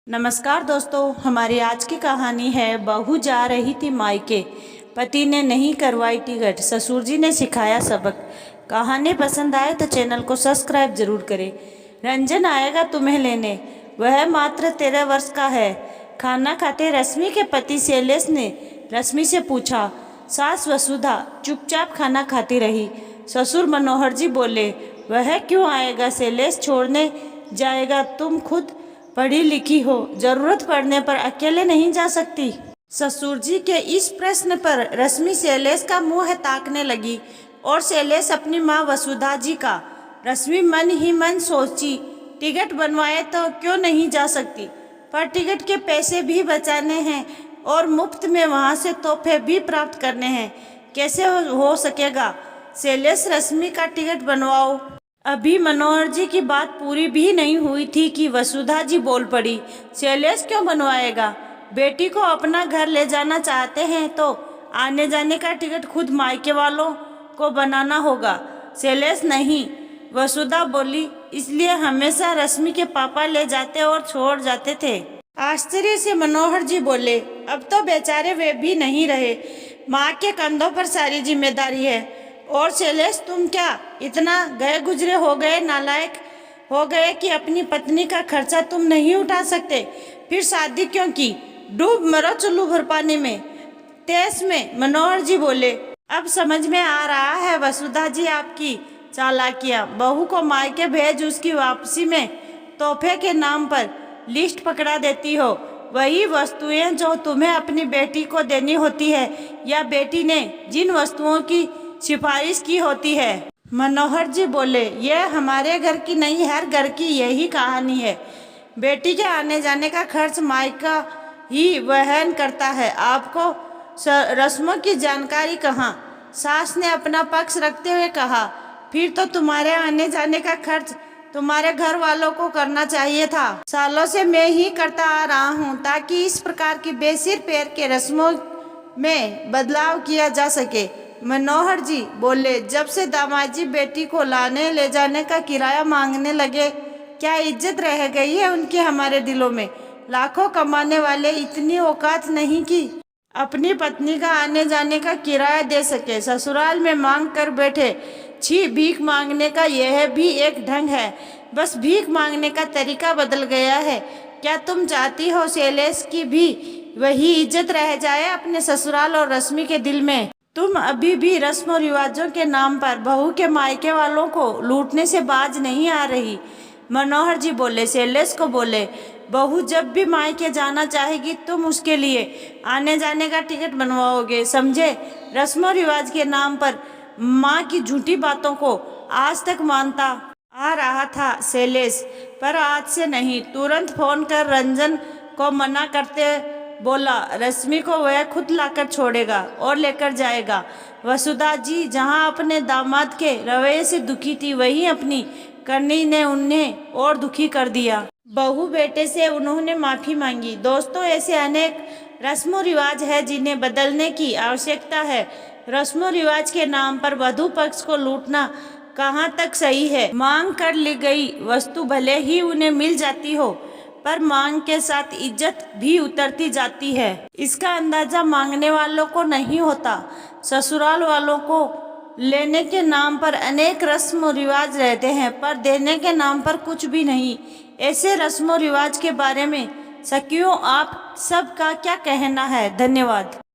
नमस्कार दोस्तों, हमारी आज की कहानी है बहू जा रही थी मायके, पति ने नहीं करवाई टिकट, ससुर जी ने सिखाया सबक। कहानी पसंद आए तो चैनल को सब्सक्राइब जरूर करें। रंजन आएगा तुम्हें लेने, वह मात्र 13 वर्ष का है। खाना खाते रश्मि के पति शैलेश ने रश्मि से पूछा। सास वसुधा चुपचाप खाना खाती रही। ससुर मनोहर जी बोले, वह क्यों आएगा, शैलेश छोड़ने जाएगा, तुम खुद पढ़ी लिखी हो, जरूरत पड़ने पर अकेले नहीं जा सकती। ससुर जी के इस प्रश्न पर रश्मि शैलेश का मुंह ताकने लगी और शैलेश अपनी माँ वसुधा जी का। रश्मि मन ही मन सोची, टिकट बनवाए तो क्यों नहीं जा सकती, पर टिकट के पैसे भी बचाने हैं और मुफ्त में वहाँ से तोहफे भी प्राप्त करने हैं, कैसे हो सकेगा। शैलेश, रश्मि का टिकट बनवाओ। अभी मनोहर जी की बात पूरी भी नहीं हुई थी कि वसुधा जी बोल पड़ी, शैलेश क्यों बनवाएगा, बेटी को अपना घर ले जाना चाहते हैं तो आने जाने का टिकट खुद मायके वालों को बनाना होगा। शैलेश नहीं, वसुधा बोली, इसलिए हमेशा रश्मि के पापा ले जाते और छोड़ जाते थे। आश्चर्य से मनोहर जी बोले, अब तो बेचारे वे भी नहीं रहे, माँ के कंधों पर सारी जिम्मेदारी है। और शैलेश, तुम क्या इतना गए गुजरे हो गए, नालायक हो गए कि अपनी पत्नी का खर्चा तुम नहीं उठा सकते, फिर शादी क्यों की, डूब मरो चुल्लू भर पानी में, तेज में। मनोहर जी बोले, अब समझ में आ रहा है वसुधा जी आपकी चालाकियाँ। बहू को मायके भेज उसकी वापसी में तोहफे के नाम पर लिस्ट पकड़ा देती हो, वही वस्तुएं जो तुम्हें अपनी बेटी को देनी होती है या बेटी ने जिन वस्तुओं की सिफारिश की होती है। मनोहर जी बोले, यह हमारे घर की नहीं, हर घर की यही कहानी है। बेटी के आने जाने का खर्च मायका ही वहन करता है, आपको रस्मों की जानकारी कहाँ। सास ने अपना पक्ष रखते हुए कहा, फिर तो तुम्हारे आने जाने का खर्च तुम्हारे घर वालों को करना चाहिए था। सालों से मैं ही करता आ रहा हूँ ताकि इस प्रकार की बेसिर पैर के रस्मों में बदलाव किया जा सके। मनोहर जी बोले, जब से दामाद जी बेटी को लाने ले जाने का किराया मांगने लगे, क्या इज्जत रह गई है उनकी हमारे दिलों में। लाखों कमाने वाले इतनी औकात नहीं कि अपनी पत्नी का आने जाने का किराया दे सके, ससुराल में मांग कर बैठे। छी, भीख मांगने का यह भी एक ढंग है, बस भीख मांगने का तरीका बदल गया है। क्या तुम चाहती हो शैलेश की भी वही इज्जत रह जाए अपने ससुराल और रश्मि के दिल में। तुम अभी भी रस्म और रिवाजों के नाम पर बहू के मायके वालों को लूटने से बाज नहीं आ रही। मनोहर जी बोले। शैलेश को बोले, बहू जब भी मायके जाना चाहेगी तुम उसके लिए आने जाने का टिकट बनवाओगे, समझे। रस्म और रिवाज के नाम पर माँ की झूठी बातों को आज तक मानता आ रहा था शैलेश, पर आज से नहीं। तुरंत फोन कर रंजन को मना करते बोला, रश्मि को वह खुद लाकर छोड़ेगा और लेकर जाएगा। वसुधा जी जहां अपने दामाद के रवैये से दुखी थी, वहीं अपनी करनी ने उन्हें और दुखी कर दिया। बहू बेटे से उन्होंने माफी मांगी। दोस्तों, ऐसे अनेक रस्म रिवाज है जिन्हें बदलने की आवश्यकता है। रस्म रिवाज के नाम पर वधू पक्ष को लूटना कहाँ तक सही है। मांग कर ली गई वस्तु भले ही उन्हें मिल जाती हो, पर मांग के साथ इज्जत भी उतरती जाती है। इसका अंदाजा मांगने वालों को नहीं होता। ससुराल वालों को लेने के नाम पर अनेक रस्म रिवाज रहते हैं, पर देने के नाम पर कुछ भी नहीं। ऐसे रस्म रिवाज के बारे में सखियों, आप सबका क्या कहना है। धन्यवाद।